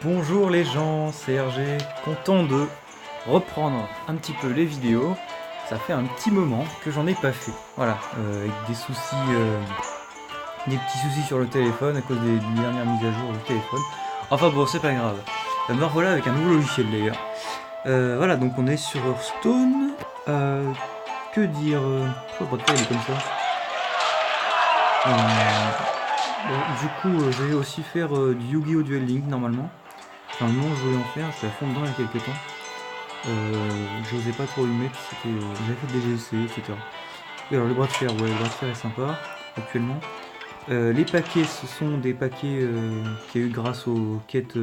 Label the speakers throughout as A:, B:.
A: Bonjour les gens, c'est RG, content de reprendre un petit peu les vidéos. Ça fait un petit moment que j'en ai pas fait. Voilà, avec des soucis, des petits soucis sur le téléphone à cause des dernières mises à jour du téléphone. Enfin bon, c'est pas grave. Me revoilà avec un nouveau logiciel d'ailleurs. Voilà, donc on est sur Hearthstone. Que dire pourquoi le il est comme ça. Bon, du coup, je vais aussi faire du Yu-Gi-Oh! Duel Link normalement. Enfin, le moment où je voulais en faire, je suis à fond dedans il y a quelques temps. J'osais pas trop y mettre, j'avais fait des GC, etc. Et alors le bras de fer, ouais, le bras de fer est sympa actuellement. Les paquets, ce sont des paquets qu'il y a eu grâce aux quêtes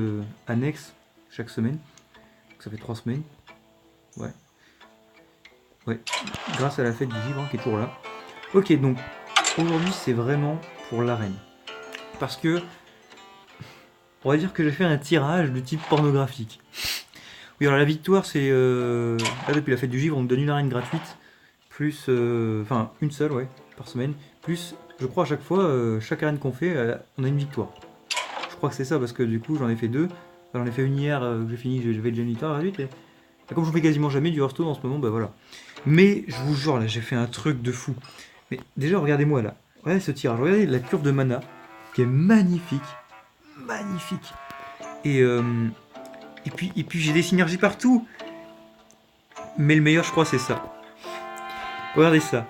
A: annexes chaque semaine. Donc ça fait 3 semaines. Ouais. Ouais. Grâce à la fête du vivre qui est toujours là. Ok, donc aujourd'hui c'est vraiment pour l'arène. Parce que on va dire que j'ai fait un tirage de type pornographique. Oui, alors la victoire, c'est. Là, depuis la fête du givre, on me donne une arène gratuite, plus. Enfin, une seule, ouais, par semaine. Plus, je crois, à chaque fois, chaque arène qu'on fait, on a une victoire. Je crois que c'est ça, parce que du coup, j'en ai fait deux. Enfin, j'en ai fait une hier, j'ai fini, j'avais déjà une victoire gratuite. Et comme je fais quasiment jamais du Hearthstone en ce moment, bah voilà. Mais, je vous jure, là, j'ai fait un truc de fou. Mais déjà, regardez-moi là. Regardez ce tirage, regardez la curve de mana, qui est magnifique. Magnifique. Et. Et puis j'ai des synergies partout. Mais le meilleur, je crois, c'est ça. Regardez ça.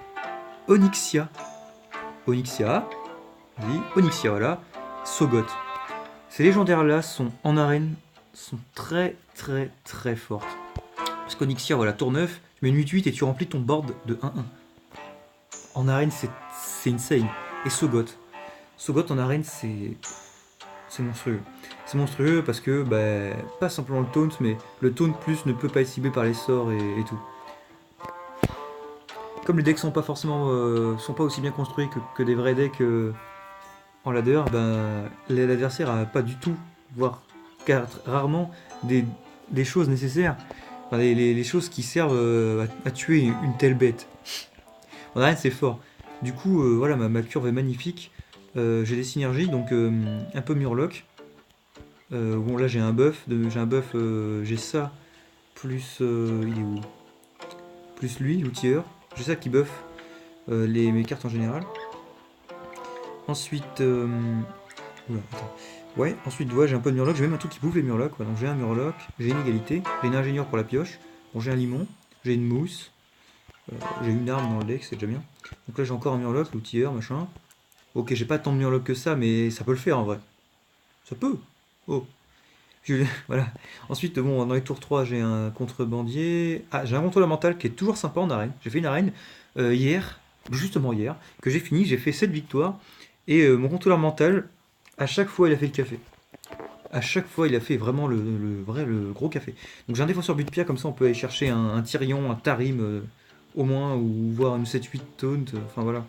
A: Onyxia. Onyxia. Oui, Onyxia, voilà. Sogot. Ces légendaires-là sont en arène, sont très très très fortes. Parce qu'Onyxia, voilà, tour 9, tu mets une 8-8 et tu remplis ton board de 1-1. En arène, c'est insane. Et Sogot. Sogot en arène, c'est monstrueux. C'est monstrueux parce que, bah, pas simplement le taunt, mais le taunt plus ne peut pas être ciblé par les sorts et tout. Comme les decks sont pas forcément sont pas aussi bien construits que des vrais decks en ladder, ben, l'adversaire a pas du tout, voire rarement des choses nécessaires, enfin, les choses qui servent à tuer une telle bête. En arène c'est fort. Du coup voilà, ma curve est magnifique. J'ai des synergies, donc un peu Murloc. Bon là j'ai ça, plus il est où? Plus lui, l'outilleur. J'ai ça qui buff mes cartes en général. Ensuite, oula, attends. Ouais, ensuite, ouais, j'ai un peu de Murloc. J'ai même un truc qui bouffe les Murlocs. Ouais. Donc j'ai un Murloc, j'ai une égalité, j'ai une ingénieure pour la pioche. Bon, j'ai un limon, j'ai une mousse, j'ai une arme dans le deck, c'est déjà bien. Donc là, j'ai encore un Murloc, l'outilleur, machin. Ok, j'ai pas tant de Murloc que ça, mais ça peut le faire en vrai. Ça peut. Oh. Voilà. Ensuite, bon, dans les tours 3, j'ai un contrebandier. Ah, j'ai un contrôleur mental qui est toujours sympa en arène. J'ai fait une arène hier, justement hier, que j'ai fini. J'ai fait 7 victoires. Et mon contrôleur mental, à chaque fois, il a fait le café. À chaque fois, il a fait vraiment le gros café. Donc j'ai un défenseur but de pierre, comme ça on peut aller chercher un Tyrion, un Tarim au moins, ou voir une 7-8 taunt, enfin voilà.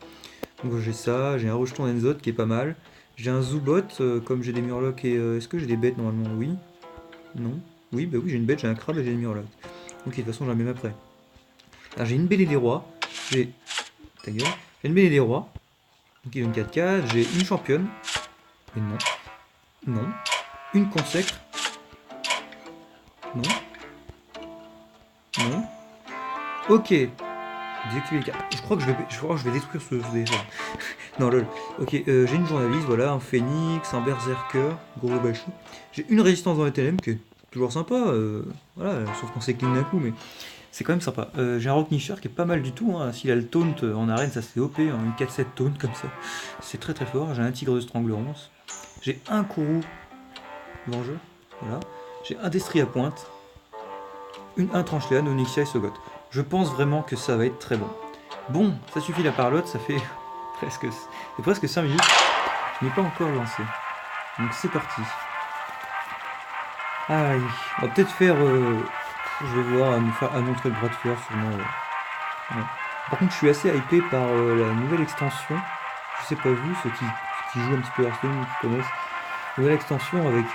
A: Donc j'ai ça, j'ai un rejeton Enzot qui est pas mal. J'ai un Zubot, comme j'ai des Murlocs et... Est-ce que j'ai des bêtes normalement? Oui. Non. Oui, bah oui, j'ai une bête, j'ai un crabe et j'ai des Murlocs. Ok, de toute façon j'en mets après. Alors j'ai une Bêlée des Rois, j'ai... Ta gueule. J'ai une Bêlée des Rois, donc il donne 4K, j'ai une championne, et non. Non. Une consacre. Non. Non. Ok. Désactiver les cartes. Je crois que je vais détruire ce téléphone. Non, lol. Ok, j'ai une journaliste, voilà, un phénix, un berserker, gros bashi. J'ai une résistance dans les TLM qui est toujours sympa, voilà, sauf qu'on s'écline d'un coup, mais c'est quand même sympa. J'ai un Rocknisher qui est pas mal du tout, hein. S'il a le taunt en arène, ça c'est OP, hein, une 4-7 taunt comme ça. C'est très très fort. J'ai un tigre de stranglerance. J'ai un Kourou vengeur, voilà. J'ai un Destri à pointe, un Trancheléane, Onyxia et Sogot. Je pense vraiment que ça va être très bon. Bon, ça suffit la parlotte, ça fait presque 5 minutes. Je n'ai pas encore lancé. Donc c'est parti. Aïe, on va peut-être faire... je vais voir à montrer le bras de fer sûrement. Ouais. Par contre, je suis assez hypé par la nouvelle extension. Je sais pas vous, ceux qui jouent un petit peu Hearthstone, qui connaissent. Nouvelle extension avec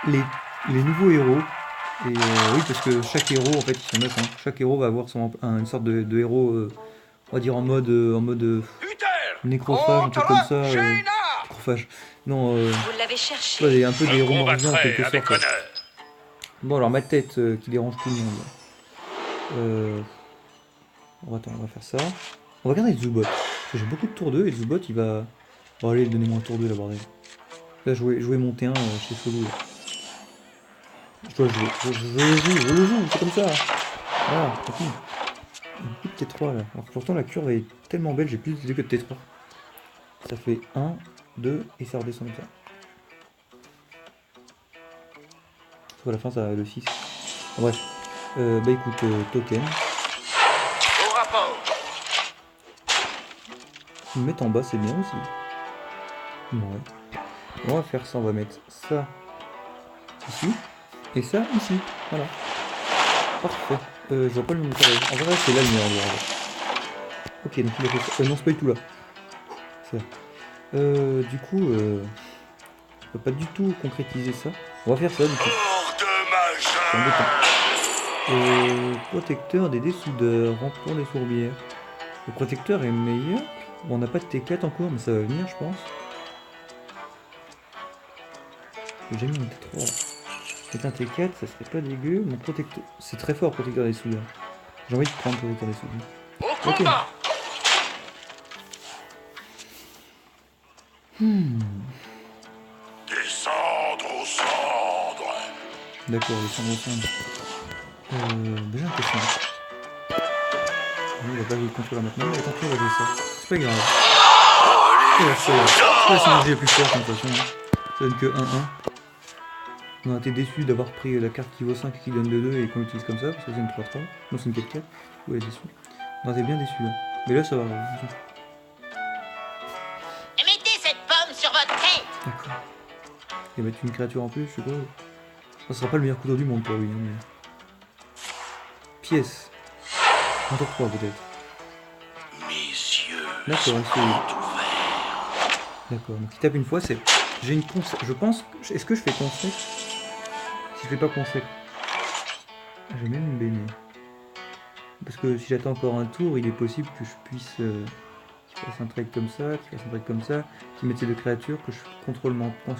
A: les, les nouveaux héros. Et oui, parce que chaque héros, en fait, ils sont neuf, hein. Chaque héros va avoir une sorte de héros, on va dire en mode nécrophage, un truc comme ça. Nécrophage. Non,
B: Vous l'avez cherché.
A: il y a un peu des
C: Je
A: romans en
C: combattrai
A: quelque
C: avec
A: sorte.
C: honneur.
A: Bon, alors ma tête qui dérange tout le monde. Attends, on va faire ça. On va garder le Zubot. Parce que j'ai beaucoup de tour 2 et le Zubot il va. Bon, allez, donnez-moi un tour 2 là, bordel. Là, je vais monter un chez Solo. Là. Je dois jouer. Je le joue, c'est comme ça. Voilà, tranquille. Plus de T3 là. Alors pourtant la curve est tellement belle, j'ai plus d'idées que de T3. Ça fait 1, 2 et ça redescend comme ça. Parce qu'à la fin ça va le 6. Bref. Bah écoute, token.
C: Au rapport.
A: Me mettre en bas c'est bien aussi. Ouais. On va faire ça, on va mettre ça ici. Et ça ici. Voilà. Parfait. Je vois pas le nombre de carrés. En vrai c'est là le meilleur endroit. Ok, donc il a fait ça. Non, c'est pas du tout là. Ça. Du coup, on peut pas du tout concrétiser ça. On va faire ça du coup. C'est embêtant. Protecteur des dessoudeurs, pour les sourbières. Le protecteur est meilleur. Bon, on n'a pas de T4 encore, mais ça va venir, je pense. J'ai mis un T3 là. C'est un T4, ça serait pas dégueu. Mon protecteur. C'est très fort, protecteur des soudeurs. J'ai envie de prendre protecteur des soudeurs.
C: Au combat. Descendre aux cendres.
A: D'accord, les cendres au centre. Déjà un question. Il va pas jouer le contrôleur maintenant, mais tant pis, on va jouer ça. C'est pas grave. C'est la synergie la plus forte de toute façon. Ça donne que 1-1. On a été déçus d'avoir pris la carte qui vaut 5 et qui donne 2-2 et qu'on l'utilise comme ça, parce que c'est une 3-3. Non, c'est une 4-4. Ouais, déçu. On a été bien déçus là. Mais là, ça va.
B: Mettez cette pomme sur votre tête.
A: D'accord. Et mettre une créature en plus, je suppose. Ça sera pas le meilleur couteau du monde pour lui. Hein, mais... Pièce. Un tour 3 peut-être.
C: Mes yeux
A: D'accord,
C: sont
A: c'est... D'accord, donc il tape une fois, c'est... J'ai une consec... Je pense... Est-ce que je fais consec? Si je fais pas consec... Ah, j'ai même une bénie. Parce que si j'attends encore un tour, il est possible que je puisse... qu'il fasse un trade comme ça, qu'il fasse un trade comme ça, qu'il mette ces deux créatures, que je contrôle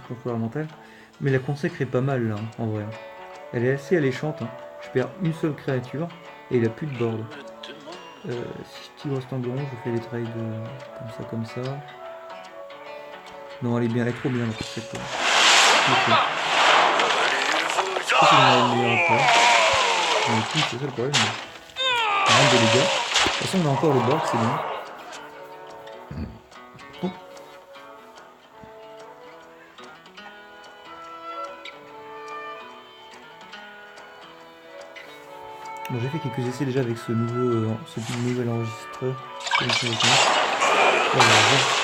A: contrôleur mental. Mais la consacre est pas mal là, en vrai. Elle est assez alléchante. Hein. Je perds une seule créature et il a plus de board. Si je tire Stanglon, je fais les trades comme ça. Non, elle est bien, elle est trop bien la consacre. Ok. Je pense qu'il y en a une meilleure après. Mais écoute, c'est ça le problème. Rien de dégâts. De toute façon, on a encore le board, c'est bien. Oh. Bon, j'ai fait quelques essais déjà avec ce nouvel enregistreur.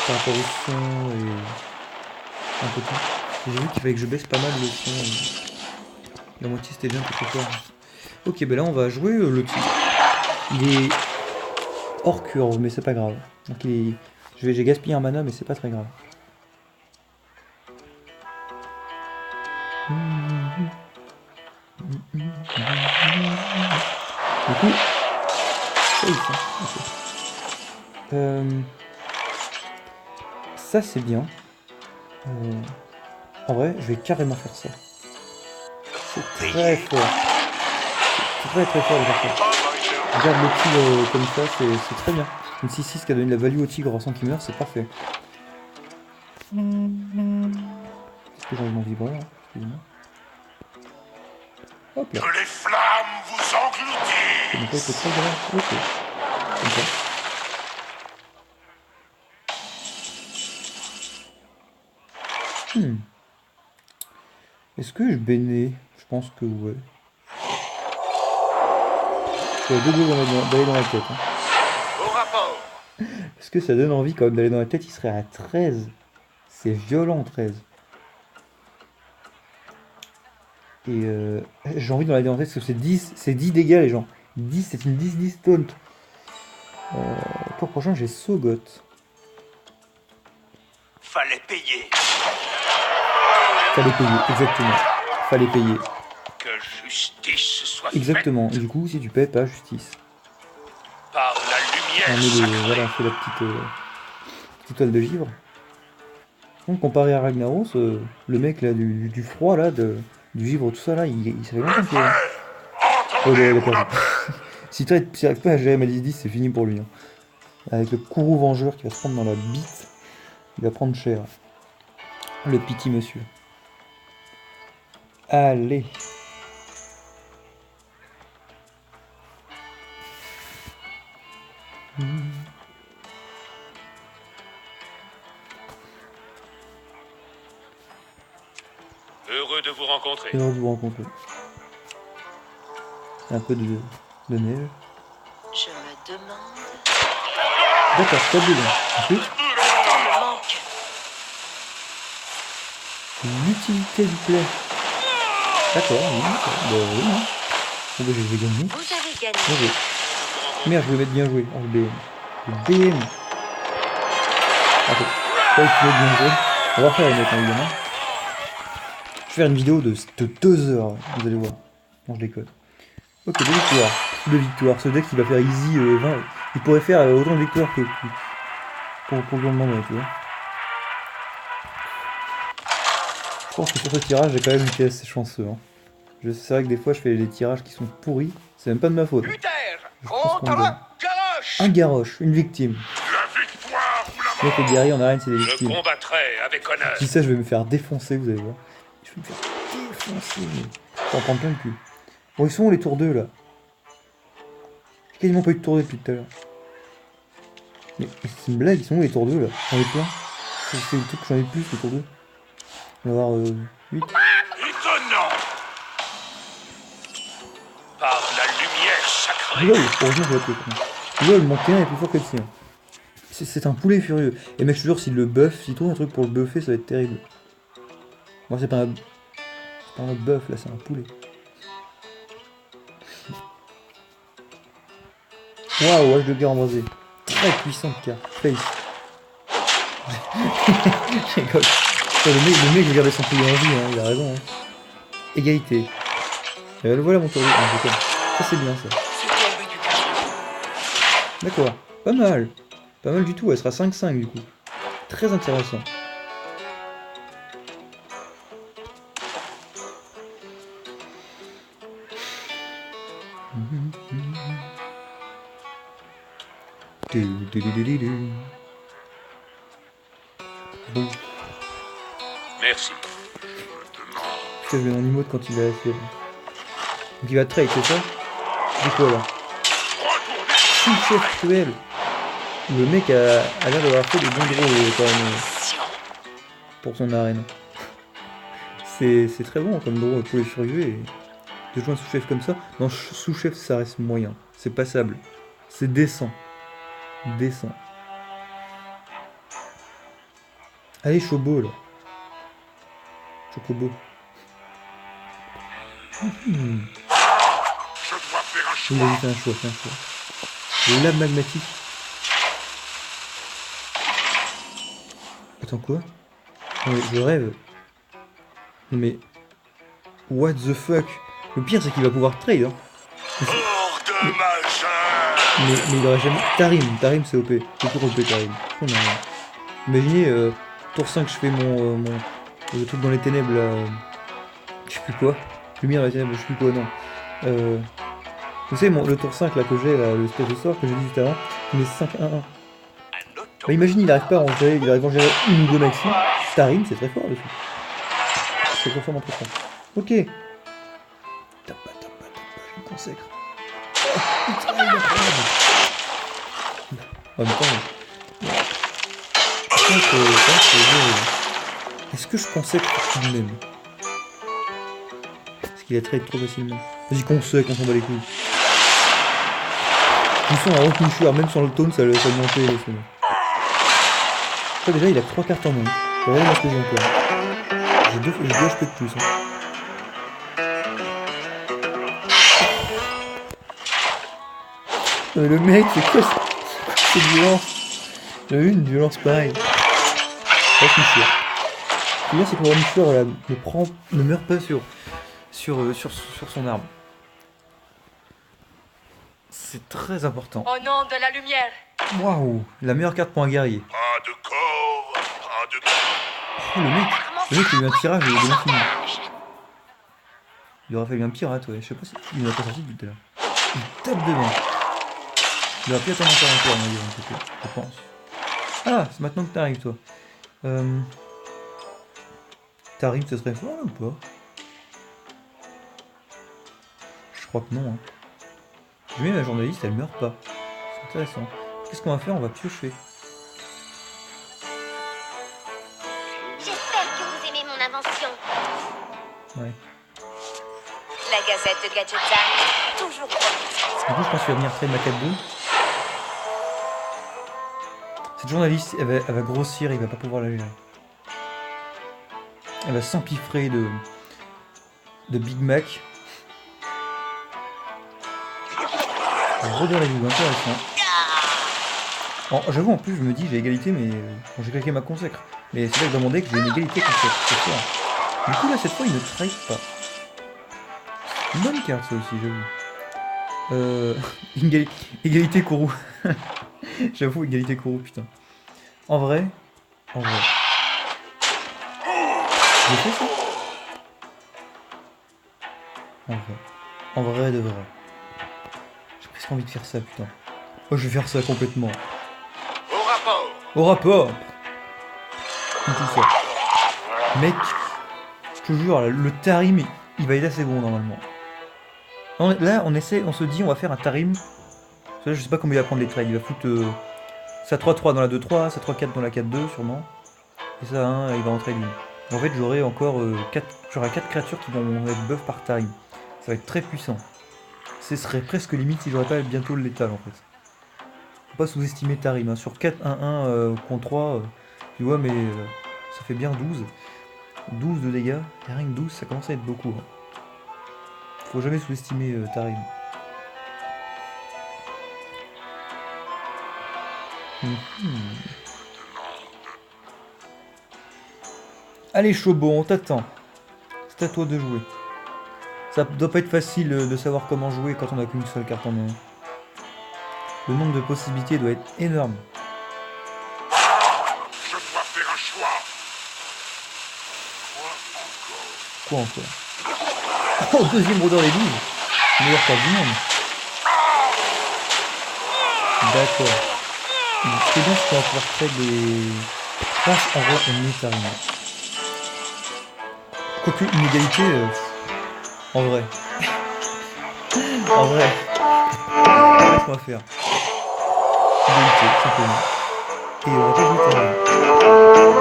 A: Par rapport au son et un peu tout. J'ai vu qu'il fallait que je baisse pas mal le son. La moitié c'était bien quelque part. Ok, ben là on va jouer le type. Il est hors curve, mais c'est pas grave. Donc j'ai gaspillé un mana, mais c'est pas très grave. Du coup, ça c'est bien. En vrai, je vais carrément faire ça. C'est très fort. C'est très fort de faire ça. Regarde le tigre comme ça, c'est très bien. Une 6-6 qui a donné de la value au tigre sans qu'il meure, c'est parfait. Est-ce que j'ai envie d'en vibrer, hein? Excusez-moi. Hop là.
C: Que les flammes vous engloutissent.
A: Donc là, c'est très bien. Ok. Comme ça. Est-ce que je bénais? Je pense que ouais. Il y a deux d'aller dans la tête. Hein.
C: Au rapport.
A: Parce que ça donne envie quand même d'aller dans la tête, il serait à 13. C'est violent 13. Et j'ai envie d'aller dans la tête parce que c'est 10 dégâts les gens. 10, c'est une 10-10 taunt. Tour prochain j'ai Sogot.
C: Fallait payer.
A: Fallait payer, exactement. Fallait payer.
C: Que justice soit
A: Exactement. Et du coup, si tu paies pas, justice.
C: faite par la lumière
A: On met
C: sacrée.
A: voilà, on fait la petite toile de givre. Donc comparé à Ragnaros, le mec là du froid là, du vivre tout ça là, il ça fait longtemps qu'il est. Oh il a perdu. S'il arrive pas à gérer Malice 10, c'est fini pour lui. Hein. Avec le courroux vengeur qui va se prendre dans la bite, il va prendre cher. Le petit monsieur. Allez.
C: Heureux de vous rencontrer.
A: Heureux de vous rencontrer. Un peu de neige.
B: Je me demande.
A: D'accord, pas de dégâts. Ensuite,
B: Le temps me manque.
A: l'utilité du play. D'accord, oui. Bah oui. Hein. Bon bah j'ai gagné.
B: Vous avez gagné.
A: Bien joué. Merde, je voulais mettre bien joué. Oh, le BM. Le BM. Attends. Pas que tu veux bien joué. On va faire une autre, évidemment. Je vais faire une vidéo de 2 heures, vous allez voir. Non, je déconne. Ok, 2 victoires. 2 victoires. Ce deck, il va faire easy 20. Il pourrait faire autant de victoires que pour le moment, tu vois. Je pense que sur ce tirage, j'ai quand même été assez chanceux. Hein. C'est vrai que des fois, je fais des tirages qui sont pourris. C'est même pas de ma faute.
C: Luther,
A: Je pense qu'on gagne.
C: Garoche.
A: Un Garrosh, une victime.
C: La victoire ou la
A: Mec, les guerriers en arène, c'est des
C: Je
A: victimes.
C: combattrai avec honneur.
A: Si ça, je vais me faire défoncer, vous allez voir. Je vais me faire défoncer. Je vais en prendre plein le cul. Bon, ils sont où les tours 2 là? J'ai quasiment pas eu de tour 2 depuis tout à l'heure. Mais c'est une blague, ils sont où les tours 2 là? J'en ai plein. C'est le truc que j'en ai plus, les tours 2. On va avoir 8.
C: Étonnant. Par la lumière sacrée.
A: Lol, heureusement que j'ai appelé. Lol, mon T1 est plus fort que le sien. C'est un poulet furieux. Et mec, je te jure, s'il le buff, s'il trouve un truc pour le buffer, ça va être terrible. Moi, c'est pas un buff là, c'est un poulet. Waouh, H de guerre embrasé. Très puissante carte. Face. Je rigole. Le mec, il gardait son poulet en vie, hein, il a raison. Hein. Égalité. Et voilà mon tour. Ah, ça, c'est bien ça. D'accord. Pas mal. Pas mal du tout, elle sera 5-5 du coup. Très intéressant. Bon.
C: Merci.
A: Putain, je mets mon emote quand il va la faire. Donc il va trade, c'est ça? C'est quoi là? Sous-chef cruel. Le mec a l'air d'avoir fait des bons gros quand même pour son arène. C'est très bon comme draw pour les furieux et de jouer un sous-chef comme ça. Non, sous-chef ça reste moyen. C'est passable. C'est décent. Décent. Allez, Chobo là. Chocobo.
C: Je dois faire un choix.
A: Il a fait un choix, c'est un choix. Lame magmatique. Attends quoi? Non, mais je rêve. Non mais... What the fuck? Le pire c'est qu'il va pouvoir trade hein.
C: Hors de majeur.
A: Mais il aurait jamais... Tarim c'est OP. C'est toujours OP Tarim. Oh non. Imaginez, tour 5 je fais mon le truc dans les ténèbres là... Je sais plus quoi. Lumière dans les ténèbres, je sais plus quoi, non. Vous savez le tour 5 là que j'ai, là, le espèce de sort que j'ai dit juste avant, il met 5-1-1. Bah imagine il arrive pas à en gérer, il arrive à en gérer une ou deux maxi. Tarim c'est très fort dessus. C'est très fort, très fort. Ok. Tape pas, je me consacre. En même temps. Est-ce que je consacre tout de même? Parce qu'il a trade trop facilement. Vas-y consacre, on s'en bat les couilles. Ils sont en rock même sans le taunt, ça montait les semaines. Après déjà il a 3 cartes en main. Regardez moi ce que j'ai encore. J'ai 2 HP de plus. Hein. Le mec, c'est quoi cette violence? J'ai eu une violence pareille. Avec Michur. Ce qui est bien, c'est que mon Michur ne meurt pas sur son arme. C'est très important.
B: Au nom de la lumière.
A: Waouh, la meilleure carte pour un guerrier.
C: Pas de corps, pas de corps.
A: Oh, le mec, il a eu un tirage de l'infini. Il aurait fallu un pirate, ouais. Je sais pas si il n'a pas sorti tout à l'heure. Il tape devant. Il aurait pu attendre encore un tour, je pense. Ah, c'est maintenant que t'arrives, toi. T'arrives, ce serait fort ou pas? Je crois que non. Hein. Je mets la journaliste, elle meurt pas. C'est intéressant. Qu'est-ce qu'on va faire? On va piocher.
D: J'espère que vous aimez mon invention.
A: Ouais.
B: La gazette de Gadgetzan, toujours
A: Du coup, je pense qu'il va venir traiter ma 4 boules. Cette journaliste, elle va grossir, il va pas pouvoir la gérer. Elle va s'empiffrer de Big Mac. Regardez-vous, intéressant. J'avoue, en plus, je me dis, j'ai égalité, mais bon, j'ai claqué ma consacre. Mais c'est là que dans mon deck, j'ai une égalité consacre, c'est sûr. Du coup, là, cette fois, il ne trahit pas. Une bonne carte, ça aussi, j'avoue. Égalité Kourou. J'avoue, égalité Kourou, putain. En vrai. J'ai fait ça? En vrai de vrai. J'ai presque envie de faire ça, putain. Oh, je vais faire ça complètement. Au rapport. Tout ça. Mec, je te jure, le Tarim, il va être assez bon normalement. Là, on se dit, on va faire un Tarim. Je sais pas comment il va prendre les trades. Il va foutre sa 3-3 dans la 2-3, sa 3-4 dans la 4-2 sûrement. Et ça, hein, il va en trade une. En fait, j'aurai encore 4 créatures qui vont être buff par Tarim. Ça va être très puissant. Ce serait presque limite si j'aurais pas bientôt le létal en fait. Faut pas sous-estimer Tarim. Hein. Sur 4-1-1 contre 3, tu vois, mais ça fait bien 12. 12 de dégâts. Et rien que 12, ça commence à être beaucoup. Hein. Faut jamais sous-estimer Tarim. Allez Chobo, on t'attend. C'est à toi de jouer. Ça doit pas être facile de savoir comment jouer quand on a qu'une seule carte en main. Le nombre de possibilités doit être énorme.
C: Je dois faire un choix.
A: Quoi encore? Oh, deuxième rôdeur des 12. Meilleure carte du monde. D'accord. C'est bien ce qu'on va pouvoir faire des... Je pense en vrai on est arrivé. Quoique une égalité... En vrai. En vrai. Qu'est-ce qu'on va faire? Égalité, simplement. Et on va pas jouer Tarim.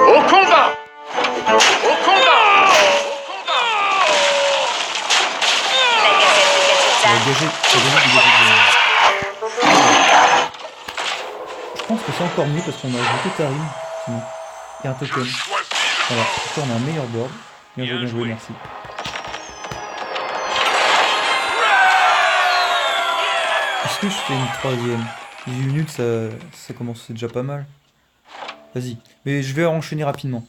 C: Au combat! Au combat!
B: La
A: On
B: gazette de
A: va
B: Gadgetzan,
A: Je pense que c'est encore mieux parce qu'on a ajouté Tarim. Sinon. Et un token. Voilà. Après on a un meilleur board. Bien joué, merci. Est-ce que je fais une troisième? 18 minutes, ça commence, c'est déjà pas mal. Vas-y. Mais je vais enchaîner rapidement.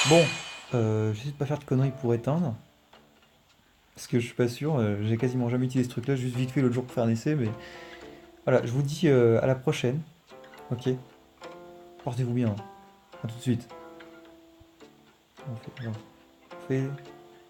A: Bon, j'essaie de pas faire de conneries pour éteindre. Parce que je suis pas sûr, j'ai quasiment jamais utilisé ce truc là, juste vite fait l'autre jour pour faire un essai, mais... Voilà, je vous dis à la prochaine. Ok. Portez-vous bien. A tout de suite. On fait...